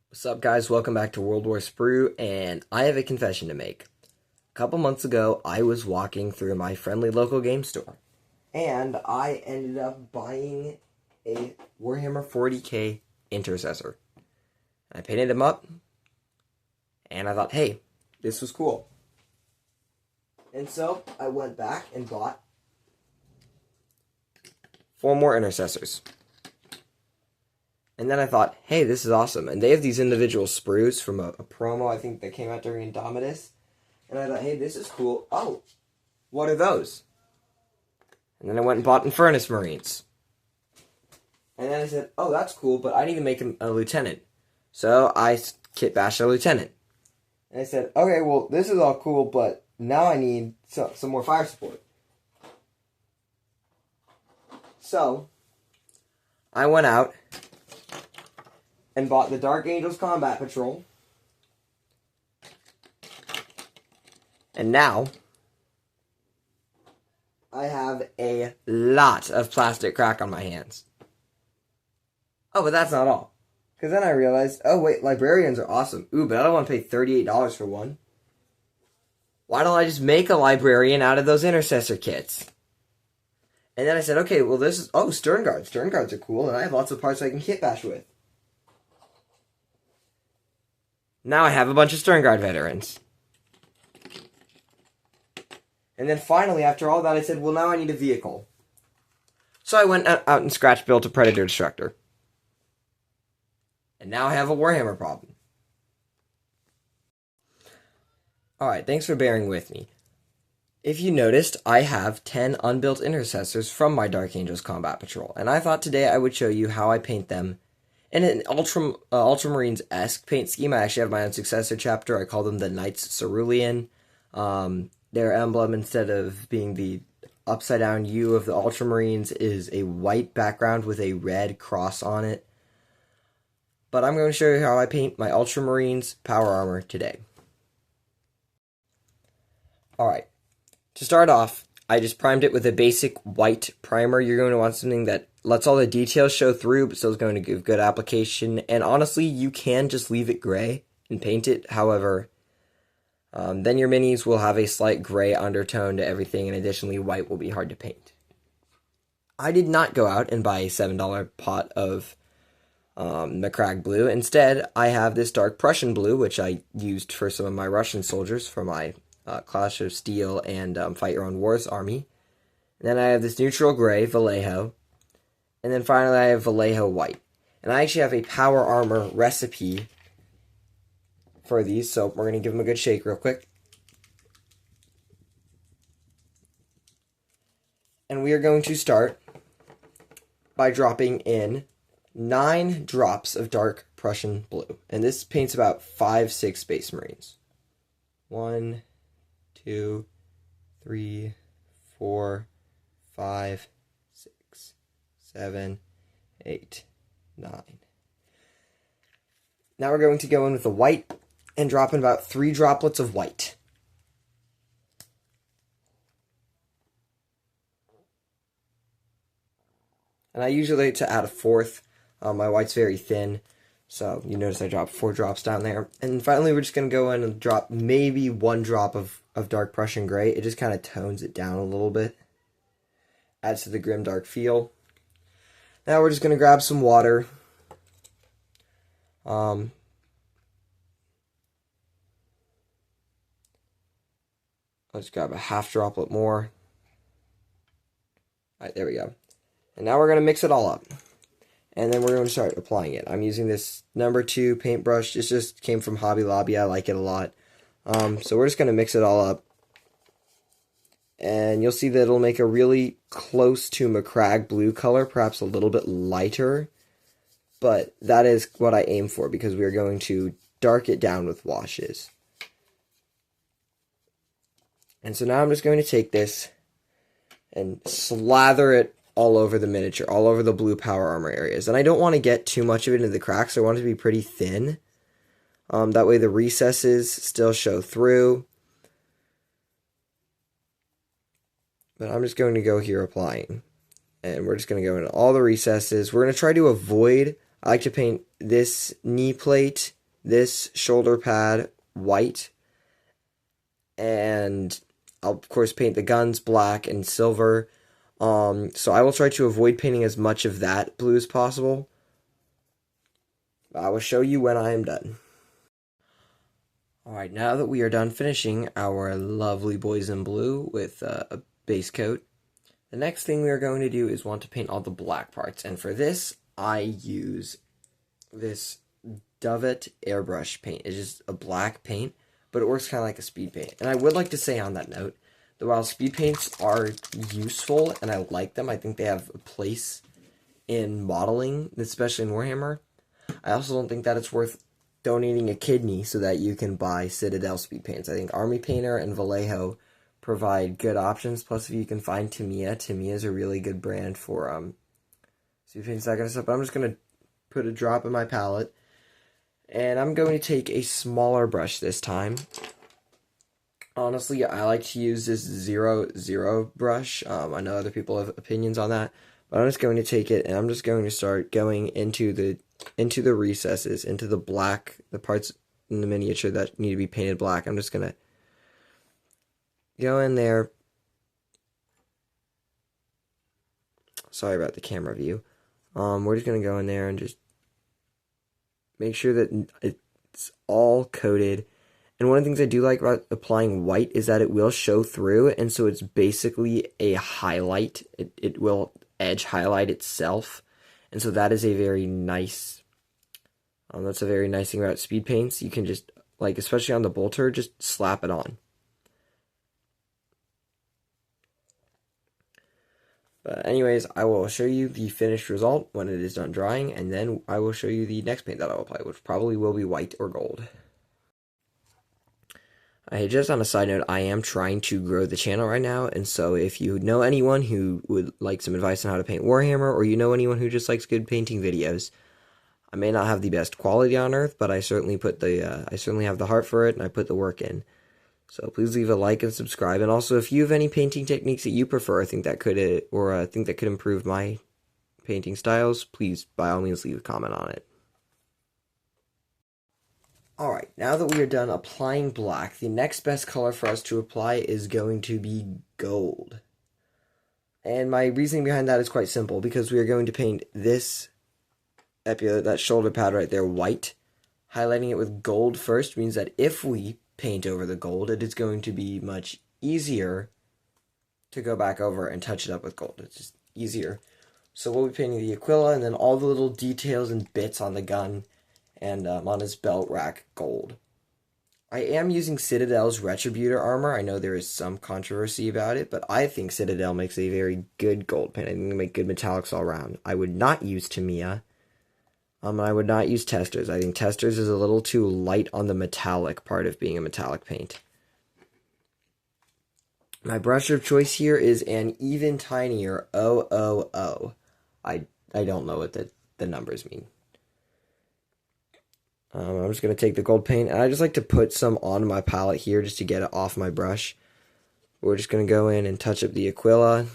What's up, guys? Welcome back to World War Sprue, and I have a confession to make. A couple months ago, I was walking through my friendly local game store, and I ended up buying a Warhammer 40k Intercessor. I painted him up, and I thought, hey, this was cool. And so, I went back and bought 4 more Intercessors. And then I thought, hey, this is awesome. And they have these individual sprues from a promo, I think, that came out during Indomitus. And I thought, hey, this is cool. Oh, what are those? And then I went and bought Infernus Marines. And then I said, oh, that's cool, but I need to make him a lieutenant. So I kit bashed a lieutenant. And I said, okay, well, this is all cool, but now I need some more fire support. So I went out and bought the Dark Angels Combat Patrol. And now I have a lot of plastic crack on my hands. Oh, but that's not all. Because then I realized, oh wait, librarians are awesome. Ooh, but I don't want to pay $38 for one. Why don't I just make a librarian out of those intercessor kits? And then I said, okay, well this is, oh, Stern Guards. Stern Guards are cool, and I have lots of parts I can kit bash with. Now I have a bunch of Stern Guard veterans. And then finally, after all that, I said, well, now I need a vehicle. So I went out and scratch built a Predator Destructor. And now I have a Warhammer problem. Alright, thanks for bearing with me. If you noticed, I have 10 unbuilt Intercessors from my Dark Angels Combat Patrol. And I thought today I would show you how I paint them in an Ultramarines-esque paint scheme. I actually have my own successor chapter. I call them the Knights Cerulean. Their emblem, instead of being the upside-down U of the Ultramarines, is a white background with a red cross on it. But I'm going to show you how I paint my Ultramarines power armor today. Alright, to start off, I just primed it with a basic white primer. You're going to want something that lets all the details show through, but still is going to give good application. And honestly, you can just leave it gray and paint it. However, then your minis will have a slight gray undertone to everything, and additionally, white will be hard to paint. I did not go out and buy a $7 pot of Macragge blue. Instead, I have this dark Prussian blue, which I used for some of my Russian soldiers for my Clash of Steel and Fight Your Own Wars army. And then I have this neutral gray, Vallejo. And then finally I have Vallejo white. And I actually have a power armor recipe for these, so we're going to give them a good shake real quick. And we are going to start by dropping in 9 drops of dark Prussian blue. And this paints about 5-6 Space Marines. 1, 2, 3, 4, 5, 6, 7, 8, 9. Now we're going to go in with the white and drop in about 3 droplets of white. And I usually like to add a 4th. My white's very thin, so you notice I dropped 4 drops down there. And finally, we're just going to go in and drop maybe 1 drop of dark Prussian gray. It just kind of tones it down a little bit. Adds to the grim dark feel. Now we're just going to grab some water. Let's grab a half droplet more. Alright, there we go. And now we're going to mix it all up. And then we're going to start applying it. I'm using this number 2 paintbrush. This just came from Hobby Lobby. I like it a lot. So we're just going to mix it all up. And you'll see that it'll make a really close to Macragge blue color, perhaps a little bit lighter. But that is what I aim for, because we are going to dark it down with washes. And so now I'm just going to take this and slather it all over the miniature, all over the blue power armor areas. And I don't want to get too much of it into the cracks. I want it to be pretty thin. That way the recesses still show through. But I'm just going to go here applying. And we're just going to go into all the recesses. We're going to try to avoid, I like to paint this knee plate this shoulder pad white, and I'll of course paint the guns black and silver. So I will try to avoid painting as much of that blue as possible. I will show you when I am done. Alright, now that we are done finishing our lovely boys in blue with a base coat, the next thing we are going to do is want to paint all the black parts. And for this, I use this Dovet airbrush paint. It's just a black paint, but it works kind of like a speed paint. And I would like to say on that note, that while speed paints are useful and I like them, I think they have a place in modeling, especially in Warhammer, I also don't think that it's worth donating a kidney so that you can buy Citadel speed paints. I think Army Painter and Vallejo provide good options. Plus, if you can find Tamiya is a really good brand for speed paints, that kind of stuff. But I'm just going to put a drop in my palette, and I'm going to take a smaller brush this time. Honestly, I like to use this 0-0 brush. I know other people have opinions on that, but I'm just going to take it and I'm just going to start going into the recesses, into the black, the parts in the miniature that need to be painted black. I'm just going to go in there. Sorry about the camera view. We're just going to go in there and just make sure that it's all coated. And one of the things I do like about applying white is that it will show through, and so it's basically a highlight. It will edge highlight itself, and so that is a very nice, that's a very nice thing about speed paints. You can just, like, especially on the bolter, just slap it on. But anyways, I will show you the finished result when it is done drying, and then I will show you the next paint that I will apply, which probably will be white or gold. Just on a side note, I am trying to grow the channel right now, and so if you know anyone who would like some advice on how to paint Warhammer, or you know anyone who just likes good painting videos, I may not have the best quality on earth, but I certainly I certainly have the heart for it, and I put the work in. So please leave a like and subscribe, and also if you have any painting techniques that you prefer, think that could improve my painting styles, please by all means leave a comment on it. Alright, now that we are done applying black, the next best color for us to apply is going to be gold. And my reasoning behind that is quite simple, because we are going to paint this epaulette, that shoulder pad right there, white. Highlighting it with gold first means that if we paint over the gold, it is going to be much easier to go back over and touch it up with gold. It's just easier. So we'll be painting the Aquila, and then all the little details and bits on the gun, and on his belt rack, gold. I am using Citadel's Retributor armor. I know there is some controversy about it, but I think Citadel makes a very good gold paint. I think they make good metallics all around. I would not use Tamiya. And I would not use Testers. I think Testers is a little too light on the metallic part of being a metallic paint. My brush of choice here is an even tinier 000. I don't know what the numbers mean. I'm just going to take the gold paint, and I just like to put some on my palette here just to get it off my brush. We're just going to go in and touch up the Aquila.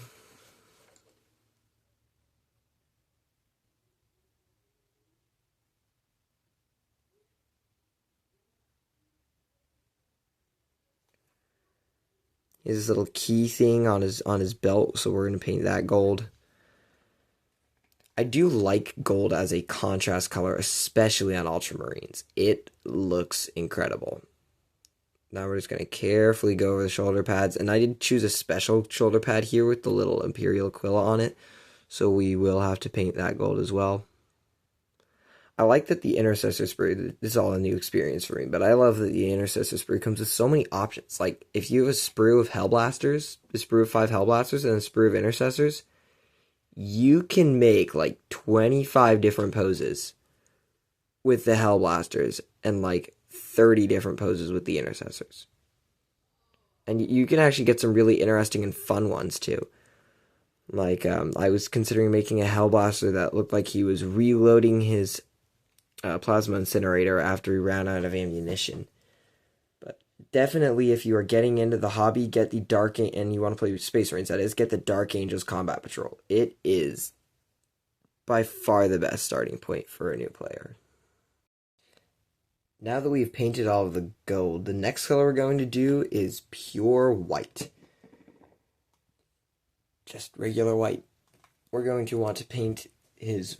Here's this little key thing on his belt, so we're going to paint that gold. I do like gold as a contrast color, especially on Ultramarines. It looks incredible. Now we're just going to carefully go over the shoulder pads. And I did choose a special shoulder pad here with the little Imperial Aquila on it. So we will have to paint that gold as well. I like that the Intercessor sprue, this is all a new experience for me, but I love that the Intercessor sprue comes with so many options. Like, if you have a sprue of Hellblasters, a sprue of 5 Hellblasters, and a sprue of Intercessors, you can make like 25 different poses with the Hellblasters and like 30 different poses with the Intercessors. And you can actually get some really interesting and fun ones too. Like, I was considering making a Hellblaster that looked like he was reloading his plasma incinerator after he ran out of ammunition. But definitely, if you are getting into the hobby, get the Dark and you want to play Space Marines, that is, get the Dark Angels Combat Patrol. It is by far the best starting point for a new player. Now that we've painted all of the gold, the next color we're going to do is pure white. Just regular white. We're going to want to paint his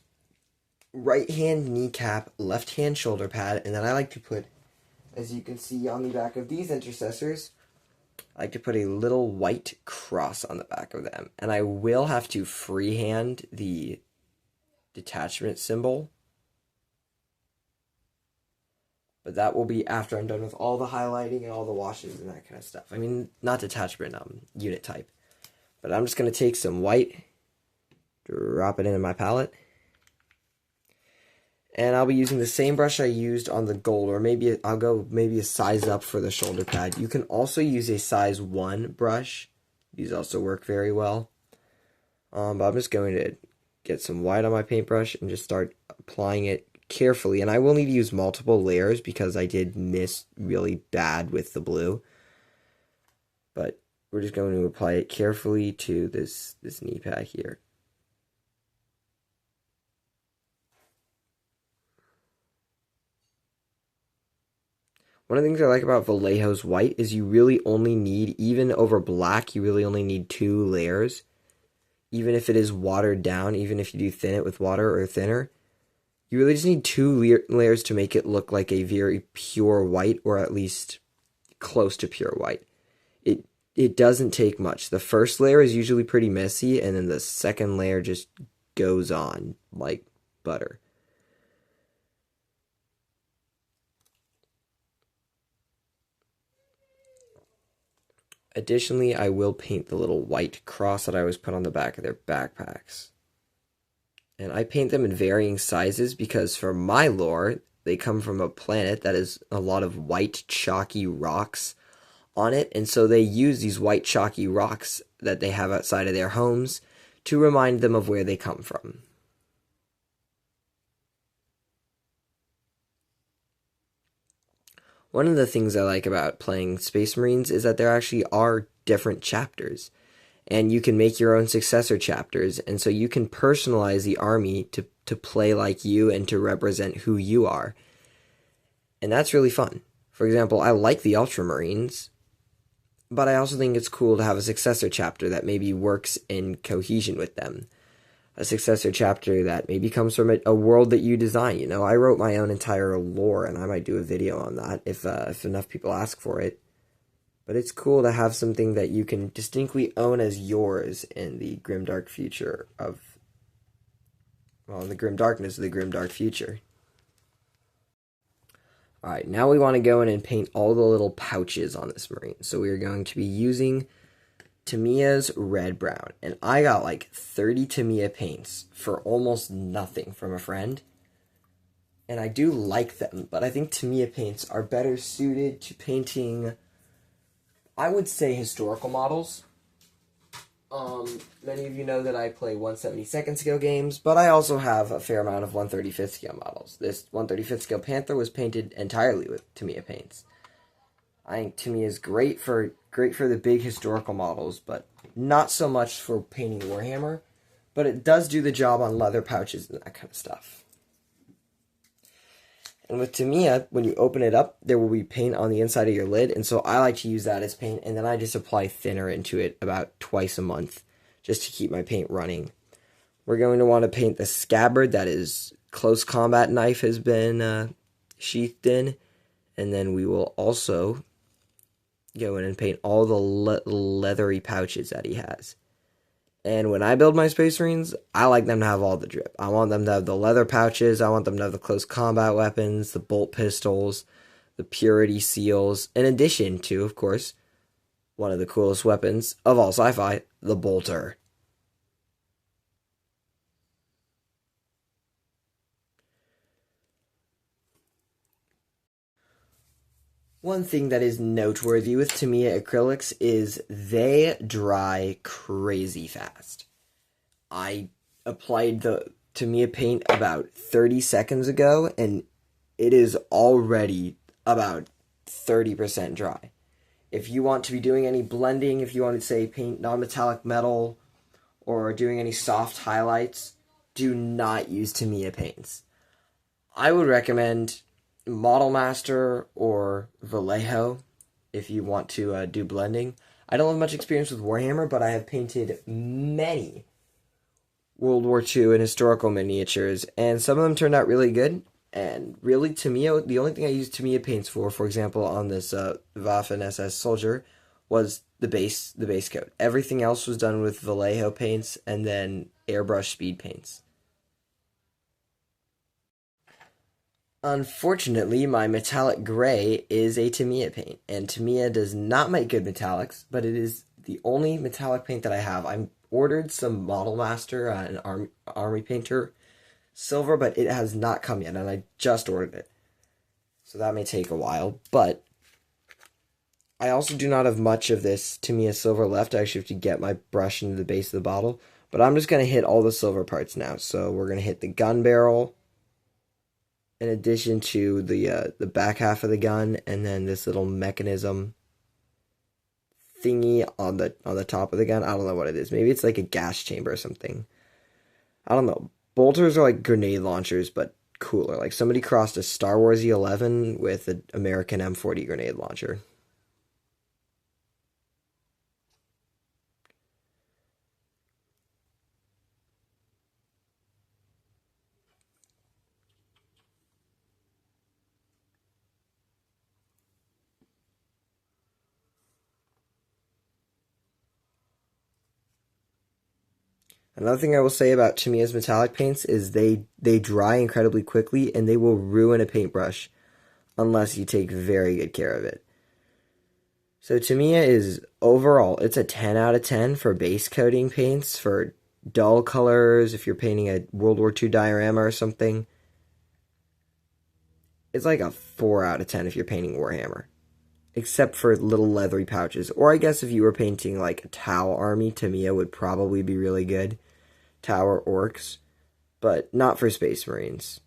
right hand kneecap, left hand shoulder pad, and then I like to put, as you can see on the back of these intercessors, I like to put a little white cross on the back of them. And I will have to freehand the detachment symbol. But that will be after I'm done with all the highlighting and all the washes and that kind of stuff. I mean, not detachment, unit type. But I'm just going to take some white, drop it into my palette. And I'll be using the same brush I used on the gold, or maybe I'll go maybe a size up for the shoulder pad. You can also use a size 1 brush. These also work very well. But I'm just going to get some white on my paintbrush and just start applying it carefully. And I will need to use multiple layers because I did miss really bad with the blue. But we're just going to apply it carefully to this knee pad here. One of the things I like about Vallejo's white is you really only need, even over black, you really only need 2 layers. Even if it is watered down, even if you do thin it with water or thinner, you really just need 2 layers to make it look like a very pure white, or at least close to pure white. It doesn't take much. The first layer is usually pretty messy, and then the second layer just goes on like butter. Additionally, I will paint the little white cross that I always put on the back of their backpacks. And I paint them in varying sizes because for my lore, they come from a planet that has a lot of white chalky rocks on it. And so they use these white chalky rocks that they have outside of their homes to remind them of where they come from. One of the things I like about playing Space Marines is that there actually are different chapters, and you can make your own successor chapters, and so you can personalize the army to play like you and to represent who you are. And that's really fun. For example, I like the Ultramarines, but I also think it's cool to have a successor chapter that maybe works in cohesion with them. A successor chapter that maybe comes from a world that you design. You know, I wrote my own entire lore, and I might do a video on that if enough people ask for it. But it's cool to have something that you can distinctly own as yours in the grimdark future of, well, in the grim darkness of the grimdark future. Alright, now we want to go in and paint all the little pouches on this Marine. So we are going to be using Tamiya's red brown, and I got like 30 Tamiya paints for almost nothing from a friend, and I do like them, but I think Tamiya paints are better suited to painting, I would say, historical models. Many of you know that I play 172nd scale games, but I also have a fair amount of 135th scale models. This 135th scale Panther was painted entirely with Tamiya paints. I think Tamiya is great for the big historical models, but not so much for painting Warhammer. But it does do the job on leather pouches and that kind of stuff. And with Tamiya, when you open it up, there will be paint on the inside of your lid, and so I like to use that as paint, and then I just apply thinner into it about twice a month, just to keep my paint running. We're going to want to paint the scabbard that his close combat knife has been sheathed in, and then we will also go in and paint all the leathery pouches that he has. And when I build my Space Marines, I like them to have all the drip. I want them to have the leather pouches, I want them to have the close combat weapons, the bolt pistols, the purity seals, in addition to, of course, one of the coolest weapons of all sci-fi, the bolter. One thing that is noteworthy with Tamiya acrylics is they dry crazy fast. I applied the Tamiya paint about 30 seconds ago, and it is already about 30% dry. If you want to be doing any blending, if you want to, say, paint non-metallic metal, or doing any soft highlights, do not use Tamiya paints. I would recommend Model Master or Vallejo if you want to do blending. I don't have much experience with Warhammer, but I have painted many World War II and historical miniatures, and some of them turned out really good. And really, Tamiya, the only thing I used Tamiya paints for example, on this Waffen SS soldier, was the base coat. Everything else was done with Vallejo paints and then airbrush speed paints. Unfortunately, my metallic gray is a Tamiya paint, and Tamiya does not make good metallics, but it is the only metallic paint that I have. I ordered some Model Master, an army painter silver, but it has not come yet, and I just ordered it. So that may take a while, but I also do not have much of this Tamiya silver left. I actually have to get my brush into the base of the bottle, but I'm just going to hit all the silver parts now. So we're going to hit the gun barrel, in addition to the back half of the gun, and then this little mechanism thingy on the top of the gun. I don't know what it is. Maybe it's like a gas chamber or something. I don't know. Bolters are like grenade launchers, but cooler. Like somebody crossed a Star Wars E11 with an American M40 grenade launcher. Another thing I will say about Tamiya's metallic paints is they dry incredibly quickly, and they will ruin a paintbrush unless you take very good care of it. So Tamiya is, overall, it's a 10 out of 10 for base coating paints, for dull colors, if you're painting a World War II diorama or something. It's like a 4 out of 10 if you're painting Warhammer. Except for little leathery pouches. Or I guess if you were painting like a Tau army, Tamiya would probably be really good. Tau or Orcs. But not for Space Marines.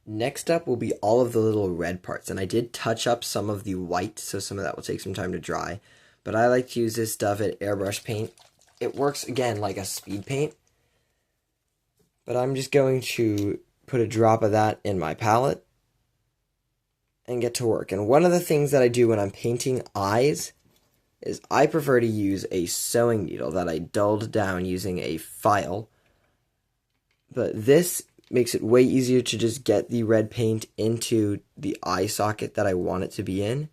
Next up will be all of the little red parts. And I did touch up some of the white, so some of that will take some time to dry. But I like to use this stuff at airbrush paint. It works, again, like a speed paint. But I'm just going to put a drop of that in my palette and get to work. And one of the things that I do when I'm painting eyes is I prefer to use a sewing needle that I dulled down using a file. But this makes it way easier to just get the red paint into the eye socket that I want it to be in,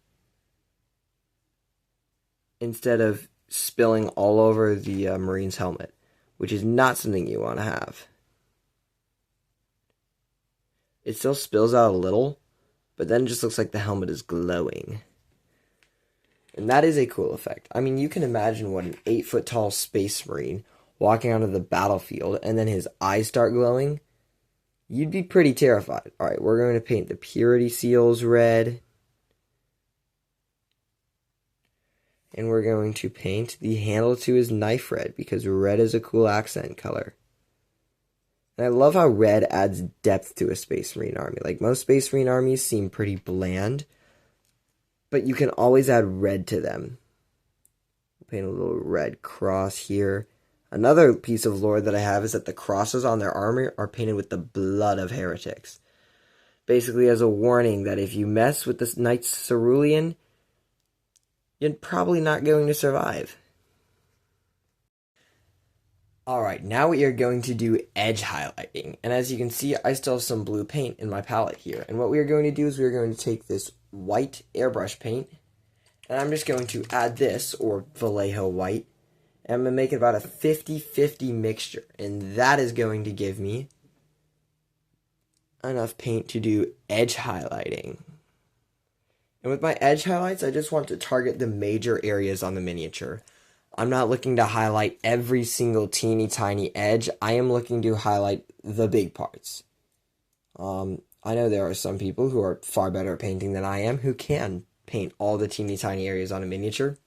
instead of spilling all over the Marine's helmet, which is not something you want to have. It still spills out a little, but then it just looks like the helmet is glowing. And that is a cool effect. I mean, you can imagine what an 8-foot tall Space Marine walking onto the battlefield and then his eyes start glowing. You'd be pretty terrified. Alright, we're going to paint the purity seals red. And we're going to paint the handle to his knife red, because red is a cool accent color. And I love how red adds depth to a Space Marine army. Like, most Space Marine armies seem pretty bland, but you can always add red to them. Paint a little red cross here. Another piece of lore that I have is that the crosses on their armor are painted with the blood of heretics. Basically as a warning that if you mess with this Knights Cerulean, you're probably not going to survive. Alright, now we are going to do edge highlighting. And as you can see, I still have some blue paint in my palette here. And what we are going to do is we are going to take this white airbrush paint, and I'm just going to add this, or Vallejo white, and I'm going to make it about a 50-50 mixture. And that is going to give me enough paint to do edge highlighting. And with my edge highlights, I just want to target the major areas on the miniature. I'm not looking to highlight every single teeny tiny edge. I am looking to highlight the big parts. I know there are some people who are far better at painting than I am who can paint all the teeny tiny areas on a miniature.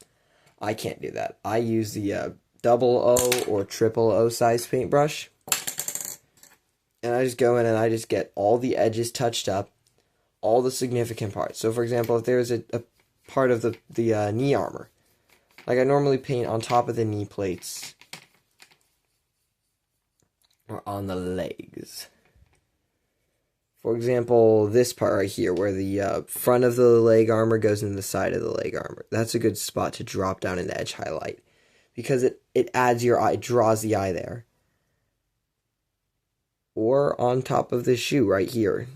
I can't do that. I use the 00 or 000 size paintbrush. And I just go in and I just get all the edges touched up, all the significant parts. So for example, if there's a part of the knee armor, like I normally paint on top of the knee plates or on the legs. For example, this part right here, where the front of the leg armor goes into the side of the leg armor. That's a good spot to drop down an edge highlight, because it adds your eye, draws the eye there. Or on top of the shoe right here.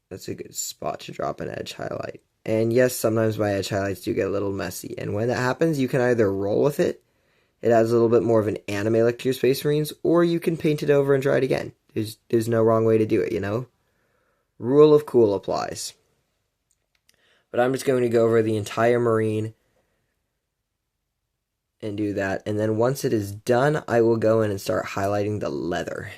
That's a good spot to drop an edge highlight. And yes, sometimes my edge highlights do get a little messy. And when that happens, you can either roll with it. It adds a little bit more of an anime look to your Space Marines, or you can paint it over and try it again. There's no wrong way to do it, you know? Rule of cool applies. But I'm just going to go over the entire Marine and do that. And then once it is done, I will go in and start highlighting the leather.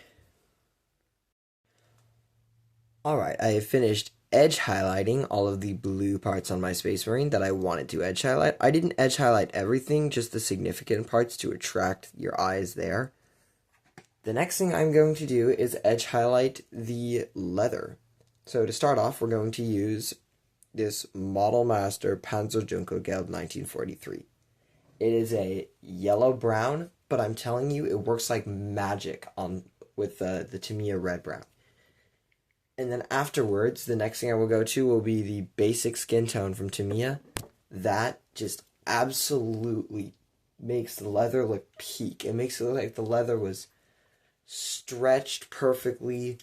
Alright, I have finished edge highlighting all of the blue parts on my Space Marine that I wanted to edge highlight. I didn't edge highlight everything, just the significant parts to attract your eyes there. The next thing I'm going to do is edge highlight the leather. So to start off, we're going to use this Model Master Panzerjunkergelb 1943. It is a yellow-brown, but I'm telling you, it works like magic with the Tamiya red-brown. And then afterwards, the next thing I will go to will be the basic skin tone from Tamiya. That just absolutely makes the leather look peak. It makes it look like the leather was stretched perfectly.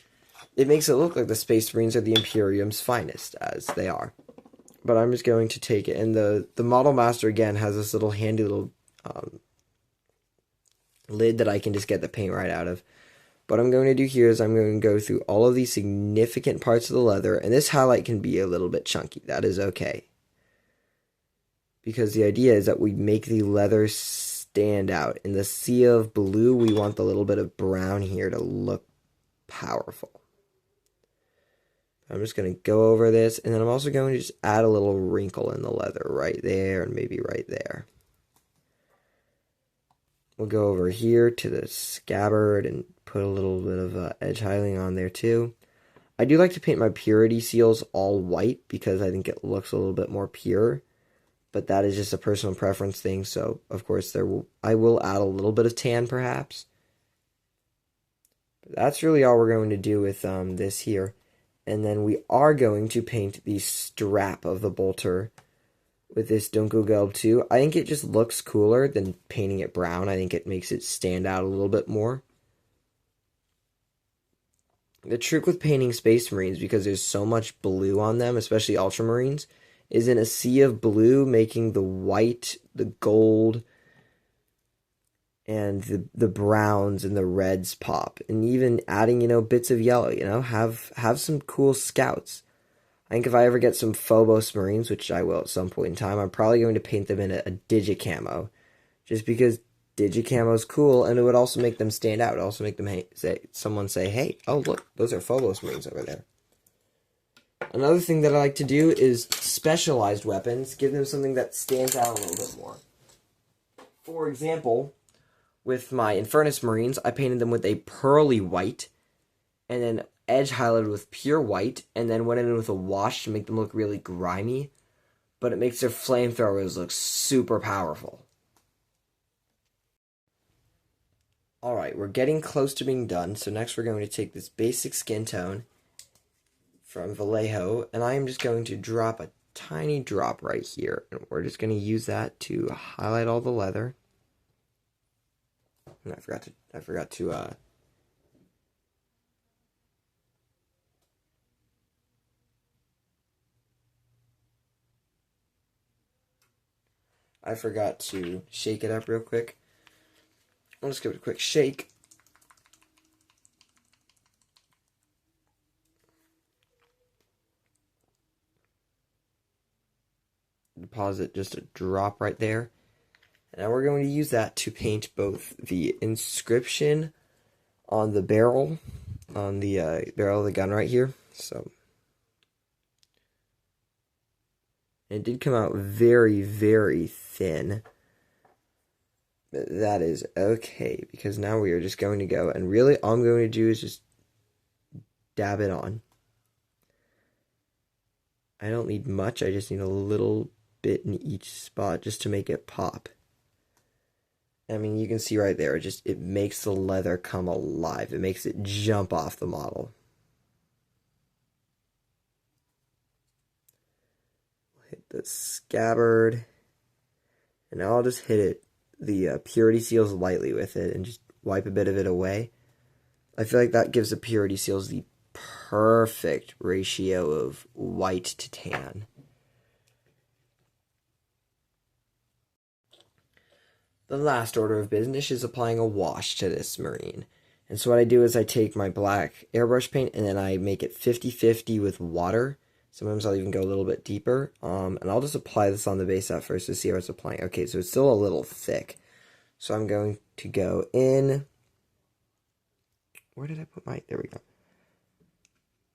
It makes it look like the Space Marines are the Imperium's finest, as they are. But I'm just going to take it. And the Model Master, again, has this little handy little lid that I can just get the paint right out of. What I'm going to do here is I'm going to go through all of these significant parts of the leather, and this highlight can be a little bit chunky. That is okay. Because the idea is that we make the leather stand out. In the sea of blue, we want the little bit of brown here to look powerful. I'm just going to go over this, and then I'm also going to just add a little wrinkle in the leather right there, and maybe right there. We'll go over here to the scabbard and put a little bit of edge highlighting on there too. I do like to paint my purity seals all white because I think it looks a little bit more pure. But that is just a personal preference thing, so of course I will add a little bit of tan perhaps. But that's really all we're going to do with this here. And then we are going to paint the strap of the bolter with this Dunkelgelb too. I think it just looks cooler than painting it brown. I think it makes it stand out a little bit more. The trick with painting Space Marines, because there's so much blue on them, especially Ultramarines, is in a sea of blue, making the white, the gold, and the browns and the reds pop. And even adding, bits of yellow, have some cool scouts. I think if I ever get some Phobos Marines, which I will at some point in time, I'm probably going to paint them in a digicamo. Just because digicamo is cool, and it would also make them stand out. It would also make them someone say, hey, oh look, those are Phobos Marines over there. Another thing that I like to do is specialized weapons. Give them something that stands out a little bit more. For example, with my Infernus Marines, I painted them with a pearly white, and then edge highlighted with pure white, and then went in with a wash to make them look really grimy, but it makes their flamethrowers look super powerful. Alright, we're getting close to being done, so next we're going to take this basic skin tone from Vallejo, and I am just going to drop a tiny drop right here, and we're just going to use that to highlight all the leather. And I forgot to shake it up real quick. I'll just give it a quick shake. Deposit just a drop right there. And now we're going to use that to paint both the inscription on the barrel, on the barrel of the gun right here. So it did come out very, very thin. But that is okay, because now we are just going to go, and really all I'm going to do is just dab it on. I don't need much, I just need a little bit in each spot just to make it pop. I mean, you can see right there, it makes the leather come alive. It makes it jump off the model. hit the scabbard, and now I'll just hit the purity seals lightly with it and just wipe a bit of it away. I feel like that gives the purity seals the perfect ratio of white to tan. The last order of business is applying a wash to this marine. And so what I do is I take my black airbrush paint and then I make it 50-50 with water. Sometimes I'll even go a little bit deeper. And I'll just apply this on the base at first to see how it's applying. Okay, so it's still a little thick. So I'm going to go in. Where did I put my... There we go.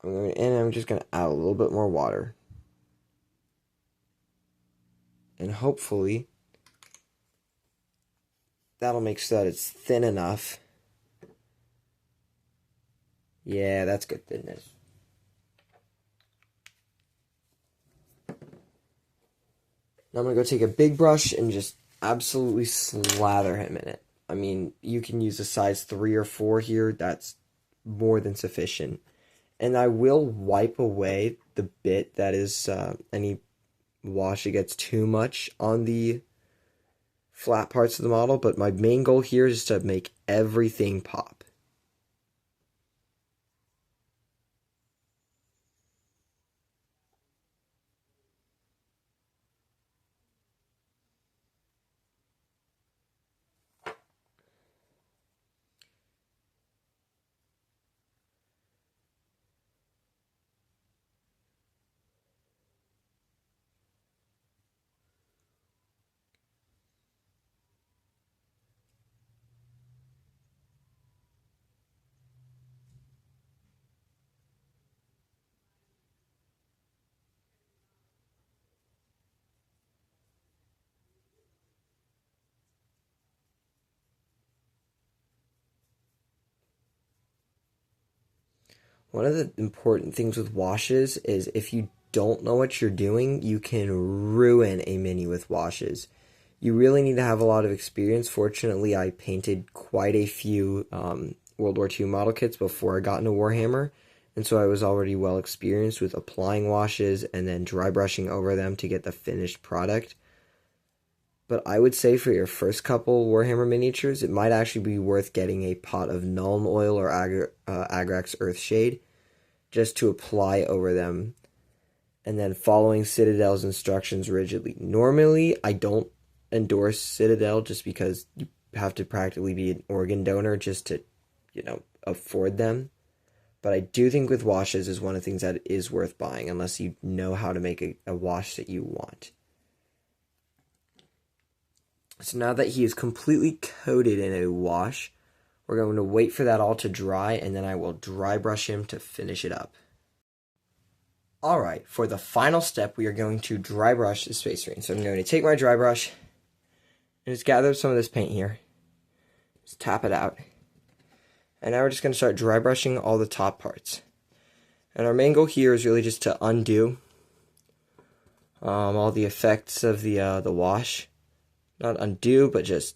I'm going in and I'm just going to add a little bit more water. And hopefully that'll make sure that it's thin enough. Yeah, that's good thinness. Now I'm going to go take a big brush and just absolutely slather him in it. I mean, you can use a size 3 or 4 here. That's more than sufficient. And I will wipe away the bit that is any wash that gets too much on the flat parts of the model. But my main goal here is to make everything pop. One of the important things with washes is if you don't know what you're doing, you can ruin a mini with washes. You really need to have a lot of experience. Fortunately, I painted quite a few World War II model kits before I got into Warhammer, and so I was already well experienced with applying washes and then dry brushing over them to get the finished product. But I would say for your first couple Warhammer miniatures, it might actually be worth getting a pot of Nuln Oil or Agrax Earthshade just to apply over them and then following Citadel's instructions rigidly. Normally, I don't endorse Citadel just because you have to practically be an organ donor just to, afford them. But I do think with washes is one of the things that is worth buying unless you know how to make a wash that you want. So now that he is completely coated in a wash, we're going to wait for that all to dry, and then I will dry brush him to finish it up. Alright, for the final step, we are going to dry brush the Space Marine. So I'm going to take my dry brush and just gather some of this paint here. Just tap it out. And now we're just going to start dry brushing all the top parts. And our main goal here is really just to undo all the effects of the wash. Not undo, but just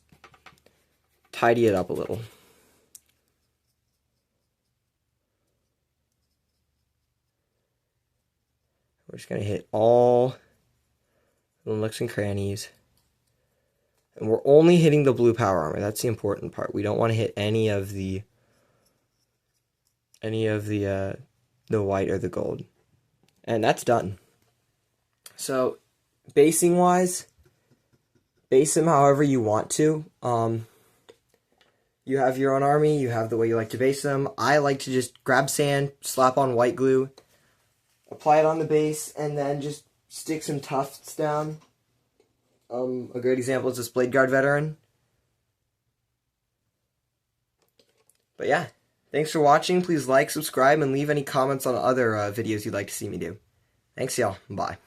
tidy it up a little. We're just going to hit all the nooks and crannies. And we're only hitting the blue power armor. That's the important part. We don't want to hit any of the white or the gold. And that's done. So, basing wise, base them however you want to. You have your own army, you have the way you like to base them. I like to just grab sand, slap on white glue, apply it on the base, and then just stick some tufts down. A great example is this Blade Guard veteran. But yeah, thanks for watching. Please like, subscribe, and leave any comments on other videos you'd like to see me do. Thanks, y'all. Bye.